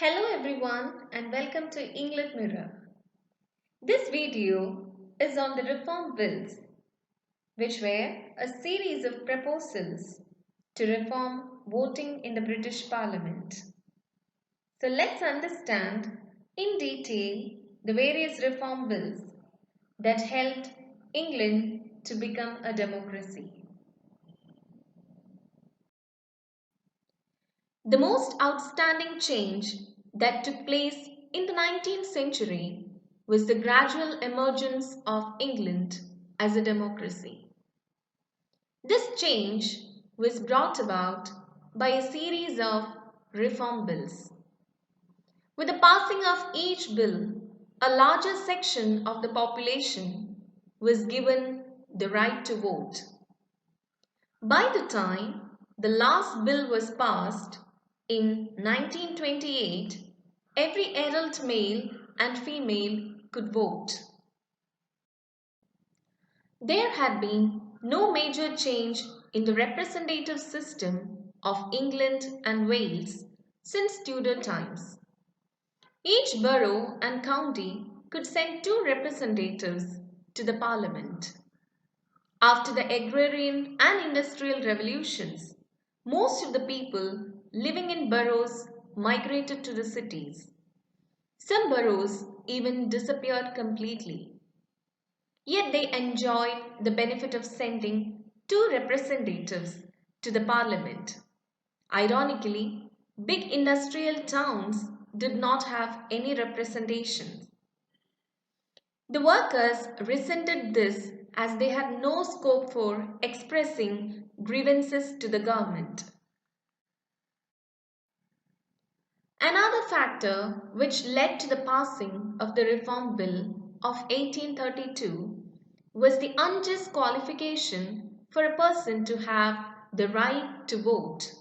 Hello everyone and welcome to English Mirror. This video is on the reform bills, which were a series of proposals to reform voting in the British Parliament. So let's understand in detail the various reform bills that helped England to become a democracy. The most outstanding change that took place in the 19th century was the gradual emergence of England as a democracy. This change was brought about by a series of reform bills. With the passing of each bill, a larger section of the population was given the right to vote. By the time the last bill was passed in 1928, every adult male and female could vote. There had been no major change in the representative system of England and Wales since Tudor times. Each borough and county could send two representatives to the Parliament. After the agrarian and industrial revolutions, most of the people living in boroughs migrated to the cities. Some boroughs even disappeared completely. Yet they enjoyed the benefit of sending two representatives to the Parliament. Ironically, big industrial towns did not have any representation. The workers resented this as they had no scope for expressing grievances to the government. Another factor which led to the passing of the Reform Bill of 1832 was the unjust qualification for a person to have the right to vote.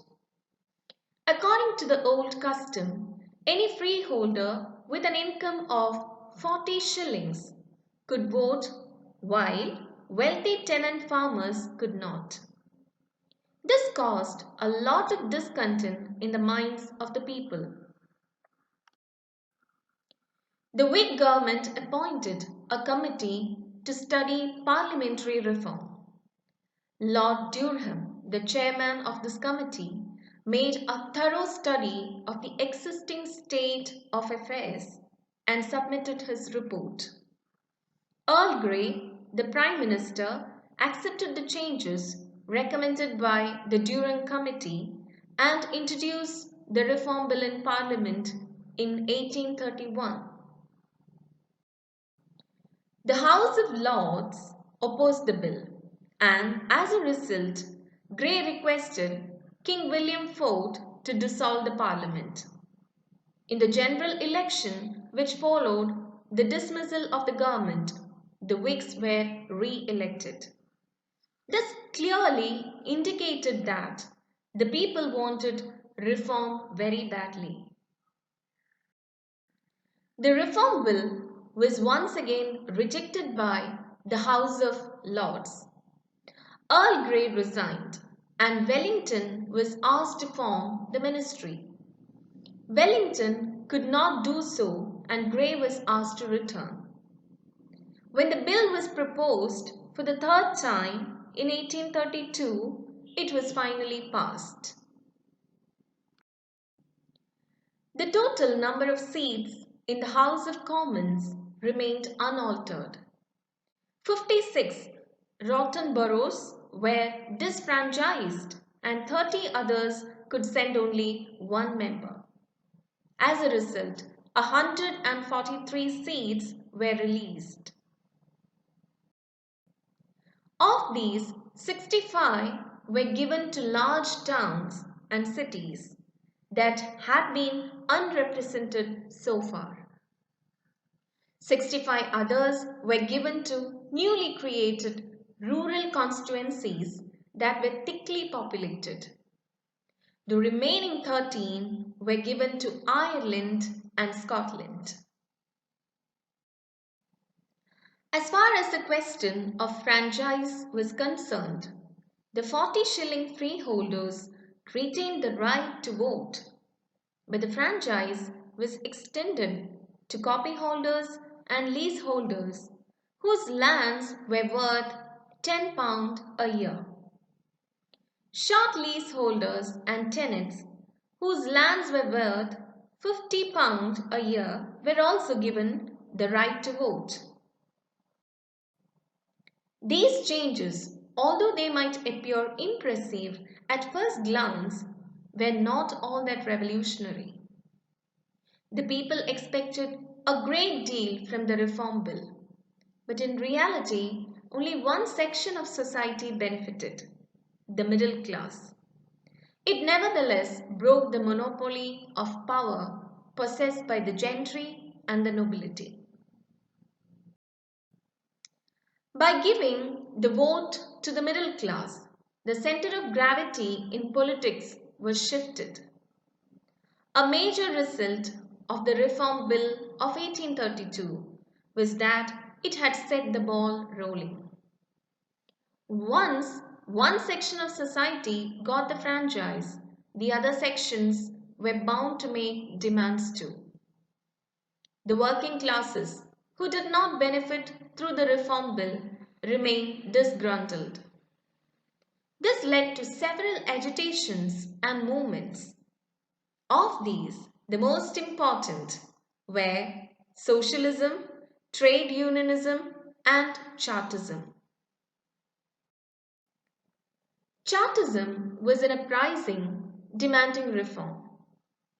According to the old custom, any freeholder with an income of 40 shillings could vote, while wealthy tenant farmers could not. This caused a lot of discontent in the minds of the people. The Whig government appointed a committee to study parliamentary reform. Lord Durham, the chairman of this committee, made a thorough study of the existing state of affairs and submitted his report. Earl Grey, the Prime Minister, accepted the changes recommended by the Durham Committee and introduced the Reform Bill in Parliament in 1831. The House of Lords opposed the bill, and as a result, Grey requested King William IV to dissolve the Parliament. In the general election which followed the dismissal of the government, the Whigs were re-elected. This clearly indicated that the people wanted reform very badly. The Reform Bill was once again rejected by the House of Lords. Earl Grey resigned and Wellington was asked to form the ministry. Wellington could not do so and Grey was asked to return. When the bill was proposed for the third time in 1832, it was finally passed. The total number of seats in the House of Commons remained unaltered. 56 rotten boroughs were disfranchised and 30 others could send only one member. As a result, 143 seats were released. Of these, 65 were given to large towns and cities that had been unrepresented so far. 65 others were given to newly created rural constituencies that were thickly populated. The remaining 13 were given to Ireland and Scotland. As far as the question of franchise was concerned, the 40 shilling freeholders retained the right to vote, but the franchise was extended to copyholders and leaseholders whose lands were worth £10 a year. Short leaseholders and tenants whose lands were worth £50 a year were also given the right to vote. These changes, although they might appear impressive at first glance, were not all that revolutionary. The people expected a great deal from the Reform Bill, but in reality, only one section of society benefited: the middle class. It nevertheless broke the monopoly of power possessed by the gentry and the nobility. By giving the vote to the middle class, the center of gravity in politics was shifted. A major result of the Reform Bill of 1832 was that it had set the ball rolling. Once one section of society got the franchise, the other sections were bound to make demands too. The working classes, who did not benefit through the Reform Bill, remained disgruntled. This led to several agitations and movements. Of these, the most important were socialism, trade unionism, and Chartism. Chartism was an uprising demanding reform.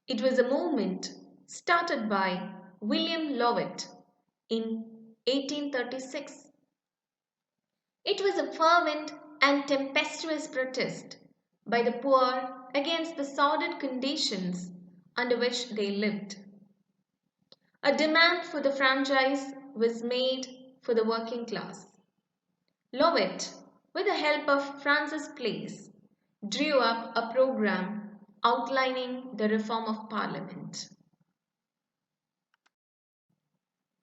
It was a movement started by William Lovett in 1836. It was a fervent and tempestuous protest by the poor against the sordid conditions under which they lived. A demand for the franchise was made for the working class. Lovett, with the help of Francis Place, drew up a program outlining the reform of Parliament.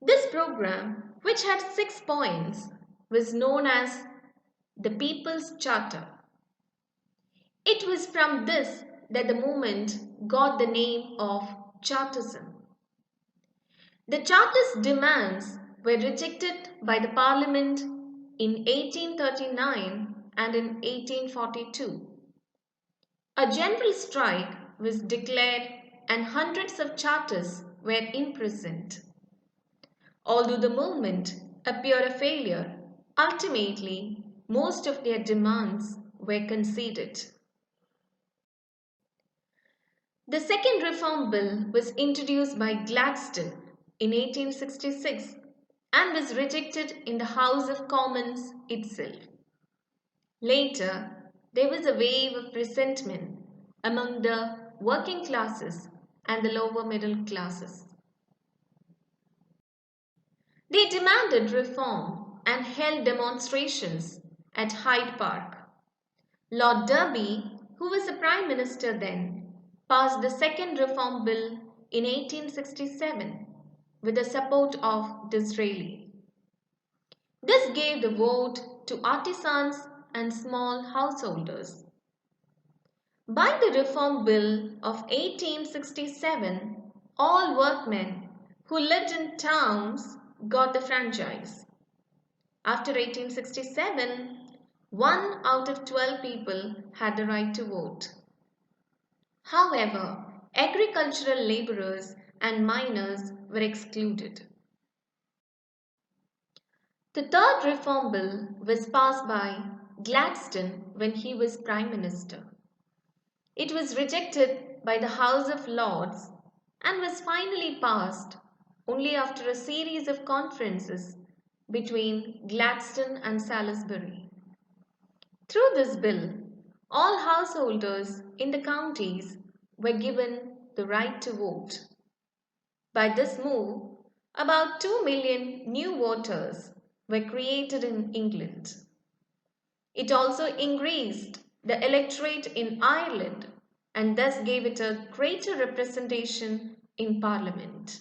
This program, which had 6 points, was known as the People's Charter. It was from this that the movement got the name of Chartism. The Chartist demands were rejected by the Parliament in 1839 and in 1842. A general strike was declared and hundreds of Chartists were imprisoned. Although the movement appeared a failure, ultimately most of their demands were conceded. The second Reform Bill was introduced by Gladstone in 1866 and was rejected in the House of Commons itself. Later, there was a wave of resentment among the working classes and the lower middle classes. They demanded reform and held demonstrations at Hyde Park. Lord Derby, who was the Prime Minister then, passed the second Reform Bill in 1867 with the support of Disraeli. This gave the vote to artisans and small householders. By the Reform Bill of 1867, all workmen who lived in towns got the franchise. After 1867, 1 out of 12 people had the right to vote. However, agricultural labourers and miners were excluded. The third Reform Bill was passed by Gladstone when he was Prime Minister. It was rejected by the House of Lords and was finally passed only after a series of conferences between Gladstone and Salisbury. Through this bill, all householders in the counties were given the right to vote. By this move, about 2 million new voters were created in England. It also increased the electorate in Ireland and thus gave it a greater representation in Parliament.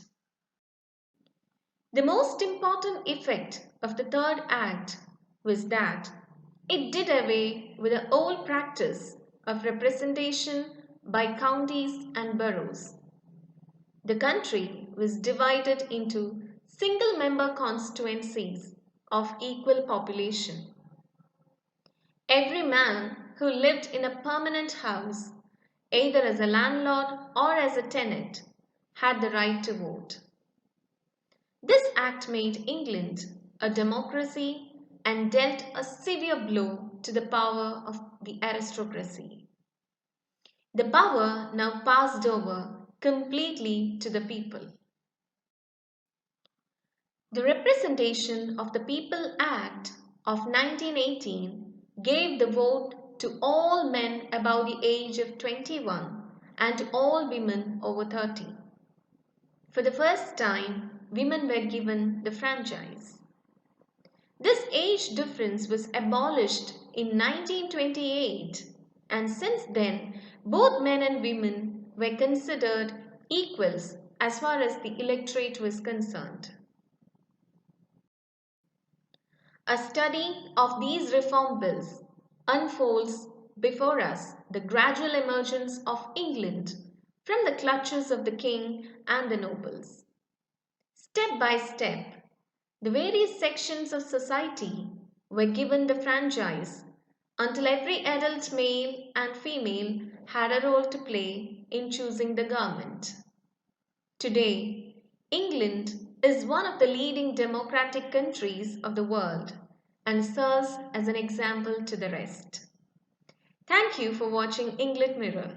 The most important effect of the Third Act was that it did away with the old practice of representation by counties and boroughs. The country was divided into single-member constituencies of equal population. Every man who lived in a permanent house, either as a landlord or as a tenant, had the right to vote. This act made England a democracy and dealt a severe blow to the power of the aristocracy. The power now passed over completely to the people. The Representation of the People Act of 1918 gave the vote to all men above the age of 21 and to all women over 30. For the first time, women were given the franchise. This age difference was abolished in 1928, and since then, both men and women were considered equals as far as the electorate was concerned. A study of these reform bills unfolds before us the gradual emergence of England from the clutches of the king and the nobles. Step by step, the various sections of society were given the franchise until every adult male and female had a role to play in choosing the government. Today, England is one of the leading democratic countries of the world and serves as an example to the rest. Thank you for watching England Mirror.